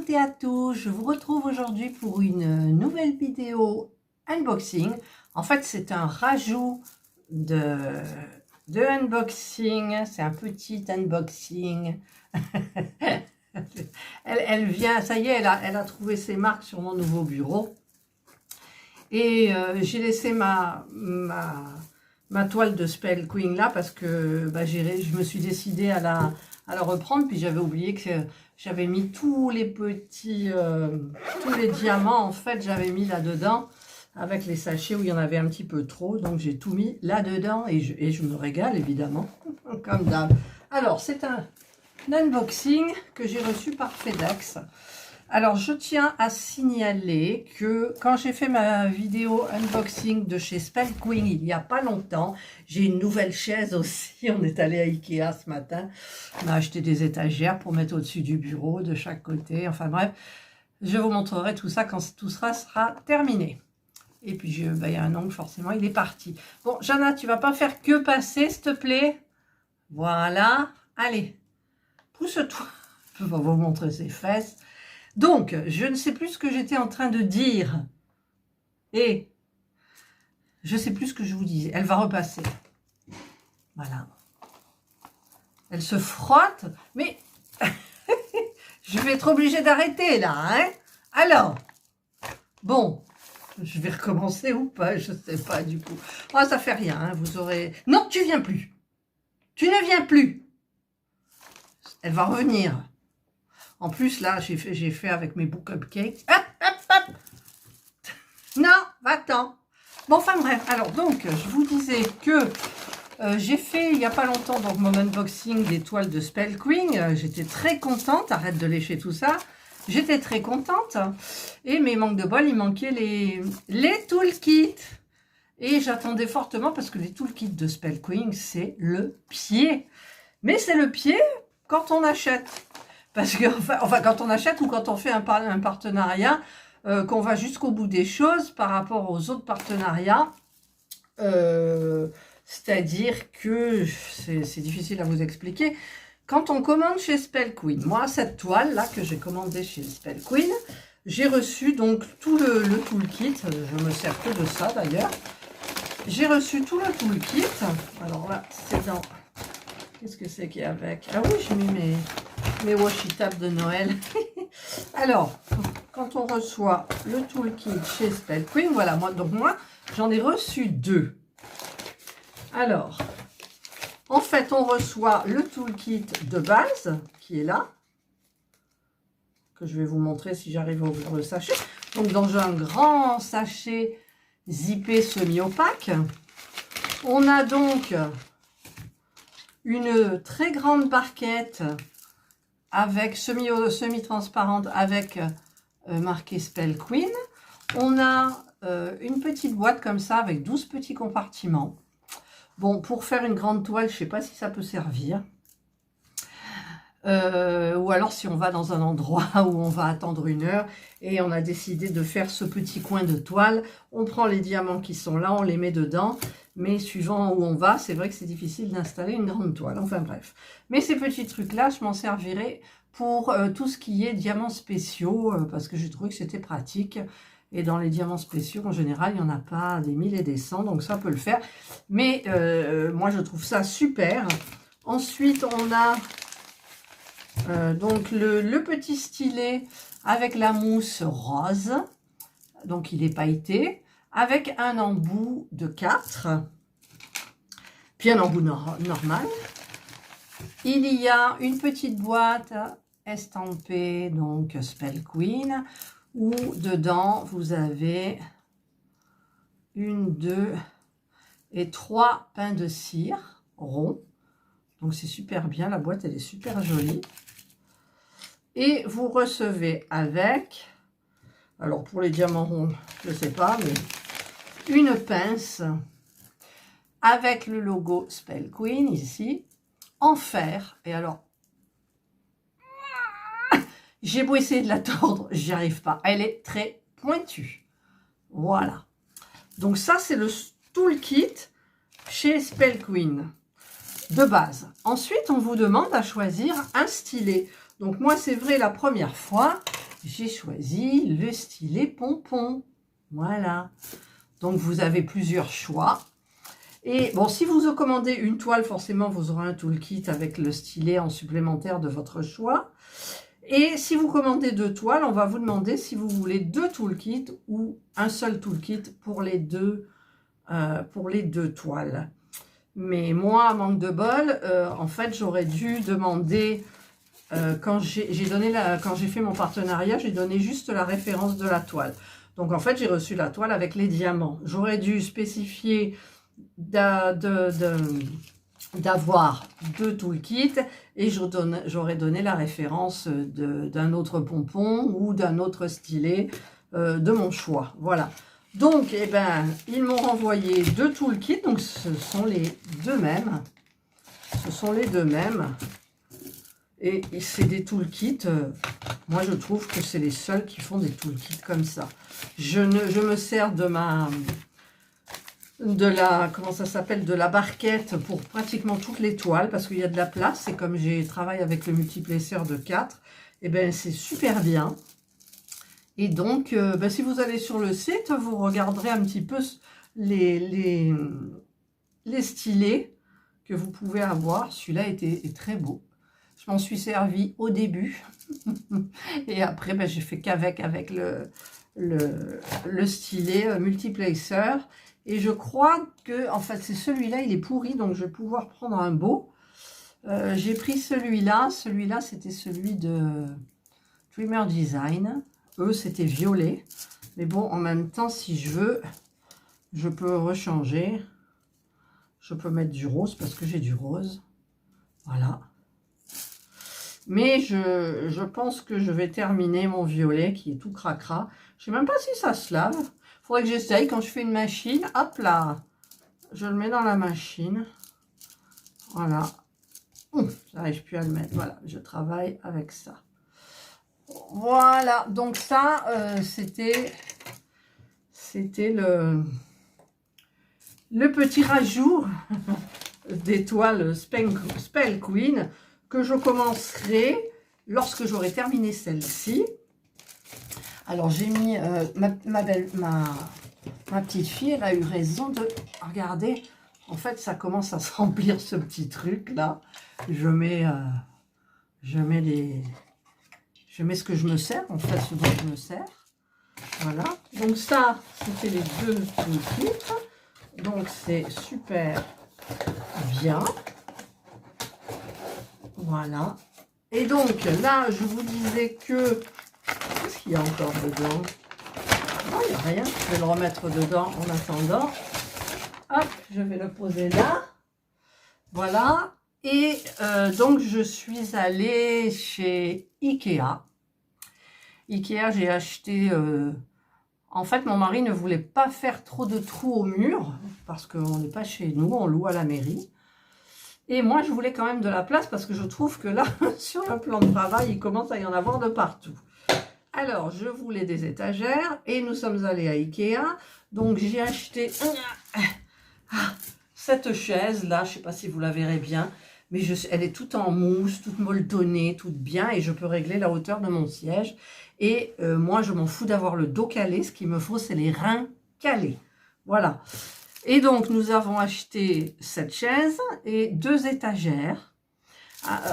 toutes et à tous, je vous retrouve aujourd'hui pour une nouvelle vidéo unboxing. En fait, c'est un rajout de unboxing, c'est un petit unboxing. elle vient, ça y est, elle a trouvé ses marques sur mon nouveau bureau. Et j'ai laissé ma toile de Spell Queen là parce que je me suis décidée à la reprendre, puis j'avais oublié que j'avais mis tous les petits tous les diamants, en fait j'avais mis là dedans avec les sachets où il y en avait un petit peu trop, donc j'ai tout mis là dedans et je me régale évidemment comme d'hab. Alors c'est un unboxing que j'ai reçu par FedEx. Alors, je tiens à signaler que quand j'ai fait ma vidéo unboxing de chez Spell Queen il n'y a pas longtemps, j'ai une nouvelle chaise aussi. On est allé à Ikea ce matin. On a acheté des étagères pour mettre au-dessus du bureau, de chaque côté. Enfin bref, je vous montrerai tout ça quand tout sera terminé. Et puis, il y a un ongle, forcément, il est parti. Bon, Jana, tu vas pas faire que passer, s'il te plaît? Voilà. Allez, pousse-toi. Je vais vous montrer ses fesses. Donc, je ne sais plus ce que j'étais en train de dire. Et je ne sais plus ce que je vous disais. Elle va repasser. Voilà. Elle se frotte. Mais je vais être obligée d'arrêter là. Hein? Alors, bon, je vais recommencer ou pas? Je ne sais pas du coup. Oh, ça fait rien. Hein, vous aurez... Non, tu viens plus. Tu ne viens plus. Elle va revenir. En plus, là, j'ai fait avec mes bouts cupcakes. Hop, hop, hop. Non, va-t'en. Bon, enfin bref. Alors, donc, je vous disais que j'ai fait, il n'y a pas longtemps, donc mon unboxing des toiles de Spell Queen. J'étais très contente. Arrête de lécher tout ça. J'étais très contente. Et mais manque de bol, il manquait les toolkits. Et j'attendais fortement parce que les toolkits de Spell Queen, c'est le pied. Mais c'est le pied quand on achète. Parce que, enfin, quand on achète ou quand on fait un partenariat, qu'on va jusqu'au bout des choses par rapport aux autres partenariats, c'est-à-dire que, c'est difficile à vous expliquer, quand on commande chez Spell Queen, moi, cette toile-là que j'ai commandée chez Spell Queen, j'ai reçu donc tout le toolkit, je me sers que de ça d'ailleurs, j'ai reçu tout le toolkit, alors là, c'est dans... Qu'est-ce que c'est qu'il y a avec? Ah oui, j'ai mis mes washi tables de Noël. Alors, quand on reçoit le toolkit chez Spell Queen, voilà, moi j'en ai reçu 2. Alors, en fait, on reçoit le toolkit de base, qui est là, que je vais vous montrer si j'arrive à ouvrir le sachet. Donc, dans un grand sachet zippé semi-opaque, on a donc une très grande barquette avec semi-transparente avec marqué Spell Queen. On a une petite boîte comme ça avec 12 petits compartiments. Bon, pour faire une grande toile, je ne sais pas si ça peut servir. Ou alors si on va dans un endroit où on va attendre 1 heure et on a décidé de faire ce petit coin de toile, on prend les diamants qui sont là, on les met dedans, mais suivant où on va, c'est vrai que c'est difficile d'installer une grande toile, enfin bref. Mais ces petits trucs là, je m'en servirai pour tout ce qui est diamants spéciaux, parce que j'ai trouvé que c'était pratique, et dans les diamants spéciaux, en général, il n'y en a pas des 1000 et des 100, donc ça peut le faire, mais moi je trouve ça super. Ensuite, on a... donc le petit stylet avec la mousse rose, donc il est pailleté, avec un embout de 4, puis un embout normal. Il y a une petite boîte estampée, donc Spell Queen, où dedans vous avez 1, 2 et 3 pains de cire ronds. Donc c'est super bien, la boîte elle est super jolie. Et vous recevez avec, alors pour les diamants ronds, je ne sais pas, mais une pince avec le logo Spell Queen ici, en fer. Et alors, j'ai beau essayer de la tordre, j'y arrive pas. Elle est très pointue. Voilà. Donc ça, c'est le toolkit chez Spell Queen de base. Ensuite, on vous demande à choisir un stylet. Donc moi, c'est vrai, la première fois, j'ai choisi le stylet pompon. Voilà. Donc, vous avez plusieurs choix. Et bon, si vous commandez une toile, forcément, vous aurez un toolkit avec le stylet en supplémentaire de votre choix. Et si vous commandez 2 toiles, on va vous demander si vous voulez 2 toolkits ou un seul toolkit pour les deux toiles. Mais moi, manque de bol, en fait, j'aurais dû demander, quand j'ai fait mon partenariat, j'ai donné juste la référence de la toile. Donc, en fait, j'ai reçu la toile avec les diamants. J'aurais dû spécifier d'avoir 2 toolkits et j'aurais donné la référence d'un autre pompon ou d'un autre stylet de mon choix. Voilà. Donc, eh ben, ils m'ont renvoyé 2 toolkits. Donc, ce sont les deux mêmes. Ce sont les deux mêmes. Et c'est des toolkits. Moi, je trouve que c'est les seuls qui font des toolkits comme ça. Je me sers de comment ça s'appelle, de la barquette pour pratiquement toutes les toiles parce qu'il y a de la place et comme j'ai travaillé avec le multiplaceur de 4, et ben c'est super bien. Et donc, ben, si vous allez sur le site, vous regarderez un petit peu les stylets que vous pouvez avoir. Celui-là est très beau. Je m'en suis servi au début et après, ben, j'ai fait qu'avec le stylet multiplacer. Et je crois que, en fait, c'est celui-là, il est pourri, donc je vais pouvoir prendre un beau. J'ai pris celui-là. Celui-là, c'était celui de Dreamer Design. Eux, c'était violet. Mais bon, en même temps, si je veux, je peux rechanger. Je peux mettre du rose parce que j'ai du rose. Voilà. Mais je pense que je vais terminer mon violet qui est tout cracra. Je sais même pas si ça se lave. Faudrait que j'essaye quand je fais une machine. Hop là. Je le mets dans la machine. Voilà. J'arrive plus à le mettre. Voilà. Je travaille avec ça. Voilà. Donc ça, c'était le petit rajout des toiles Spell Queen que je commencerai lorsque j'aurai terminé celle-ci. Alors, j'ai mis ma petite fille, elle a eu raison de... Regardez, en fait, ça commence à se remplir ce petit truc-là. Je mets ce que je me sers, en fait, ce dont je me sers. Voilà. Donc, ça, c'était les 2 toolkits. Donc, c'est super bien. Voilà. Et donc, là, je vous disais que... Qu'est-ce qu'il y a encore dedans? Non, il n'y a rien. Je vais le remettre dedans en attendant. Hop, je vais le poser là. Voilà. Et donc, je suis allée chez Ikea. Ikea, j'ai acheté... En fait, mon mari ne voulait pas faire trop de trous au mur parce qu'on n'est pas chez nous, on loue à la mairie. Et moi, je voulais quand même de la place parce que je trouve que là, sur le plan de travail, il commence à y en avoir de partout. Alors, je voulais des étagères et nous sommes allés à Ikea. Donc, j'ai acheté cette chaise-là. Je ne sais pas si vous la verrez bien, mais elle est toute en mousse, toute molletonnée, toute bien. Et je peux régler la hauteur de mon siège. Et moi, je m'en fous d'avoir le dos calé. Ce qu'il me faut, c'est les reins calés. Voilà. Et donc, nous avons acheté cette chaise et 2 étagères.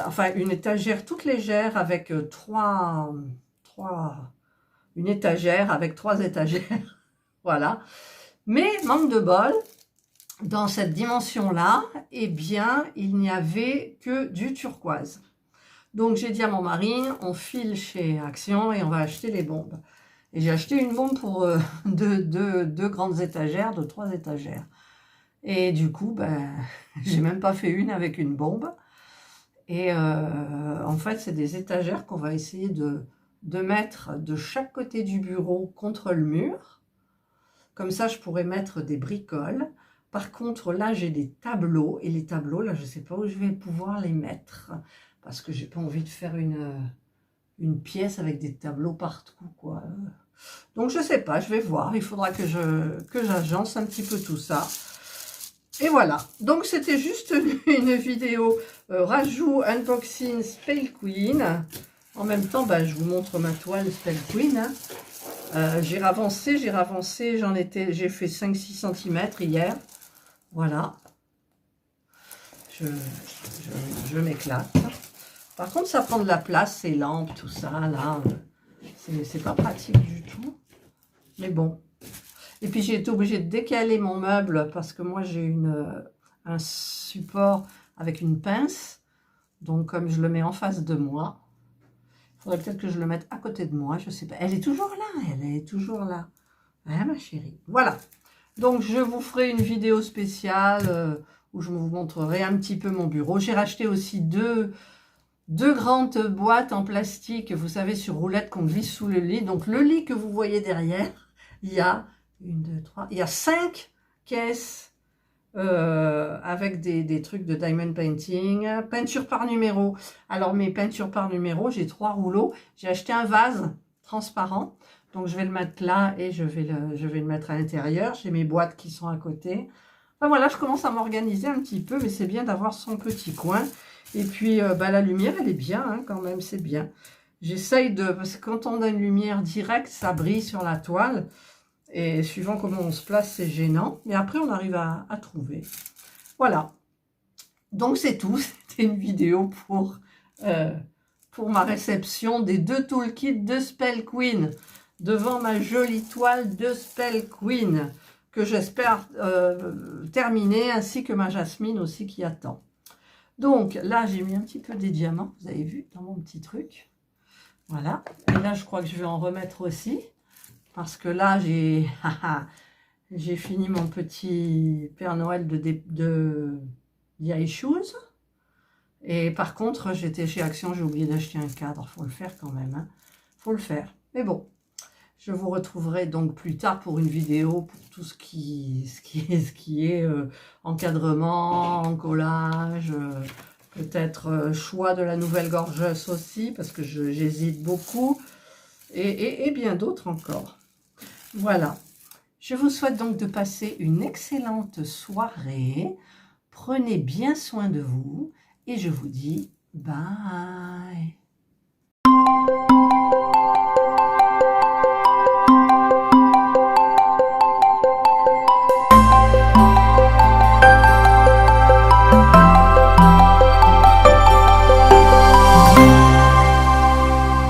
Enfin, une étagère toute légère avec une étagère avec 3 étagères. Voilà. Mais, manque de bol, dans cette dimension-là, eh bien, il n'y avait que du turquoise. Donc, j'ai dit à mon mari, on file chez Action et on va acheter les bombes. Et j'ai acheté une bombe pour 2 grandes étagères, de 3 étagères. Et du coup, ben, j'ai même pas fait une avec une bombe. Et en fait, c'est des étagères qu'on va essayer de mettre de chaque côté du bureau contre le mur. Comme ça, je pourrais mettre des bricoles. Par contre, là, j'ai des tableaux. Et les tableaux, là, je ne sais pas où je vais pouvoir les mettre. Parce que j'ai pas envie de faire une pièce avec des tableaux partout, quoi. Donc, je sais pas, je vais voir. Il faudra que j'agence un petit peu tout ça. Et voilà. Donc, c'était juste une vidéo rajout unboxing Spell Queen. En même temps, bah, je vous montre ma toile Spell Queen. Hein. J'ai ravancé, j'ai fait 5-6 cm hier. Voilà. Je m'éclate. Par contre, ça prend de la place, ces lampes, tout ça, là. C'est pas pratique du tout. Mais bon. Et puis, j'ai été obligée de décaler mon meuble parce que moi, j'ai un support avec une pince. Donc, comme je le mets en face de moi, il faudrait peut-être que je le mette à côté de moi. Je sais pas. Elle est toujours là. Elle est toujours là. Hein, ma chérie. Voilà. Donc, je vous ferai une vidéo spéciale où je vous montrerai un petit peu mon bureau. J'ai racheté aussi deux grandes boîtes en plastique, vous savez, sur roulette qu'on glisse sous le lit. Donc, le lit que vous voyez derrière, il y a 5 caisses avec des trucs de diamond painting, peinture par numéro. Alors, mes peintures par numéro, j'ai 3 rouleaux. J'ai acheté un vase transparent. Donc, je vais le mettre là et je vais le mettre à l'intérieur. J'ai mes boîtes qui sont à côté. Enfin, voilà, je commence à m'organiser un petit peu, mais c'est bien d'avoir son petit coin. Et puis, bah, la lumière, elle est bien, hein, quand même, c'est bien. J'essaye parce que quand on a une lumière directe, ça brille sur la toile. Et suivant comment on se place, c'est gênant. Mais après, on arrive à trouver. Voilà. Donc, c'est tout. C'était une vidéo pour ma réception des 2 toolkits de Spell Queen. Devant ma jolie toile de Spell Queen. Que j'espère terminer. Ainsi que ma Jasmine aussi qui attend. Donc, là, j'ai mis un petit peu des diamants. Vous avez vu dans mon petit truc. Voilà. Et là, je crois que je vais en remettre aussi. Parce que là, j'ai fini mon petit Père Noël de The Shoes. Et par contre, j'étais chez Action, j'ai oublié d'acheter un cadre. Faut le faire quand même. Hein. Faut le faire. Mais bon, je vous retrouverai donc plus tard pour une vidéo pour tout ce qui est encadrement, encollage, peut-être choix de la nouvelle gorgeuse aussi, parce que j'hésite beaucoup. Et bien d'autres encore. Voilà, je vous souhaite donc de passer une excellente soirée. Prenez bien soin de vous et je vous dis bye.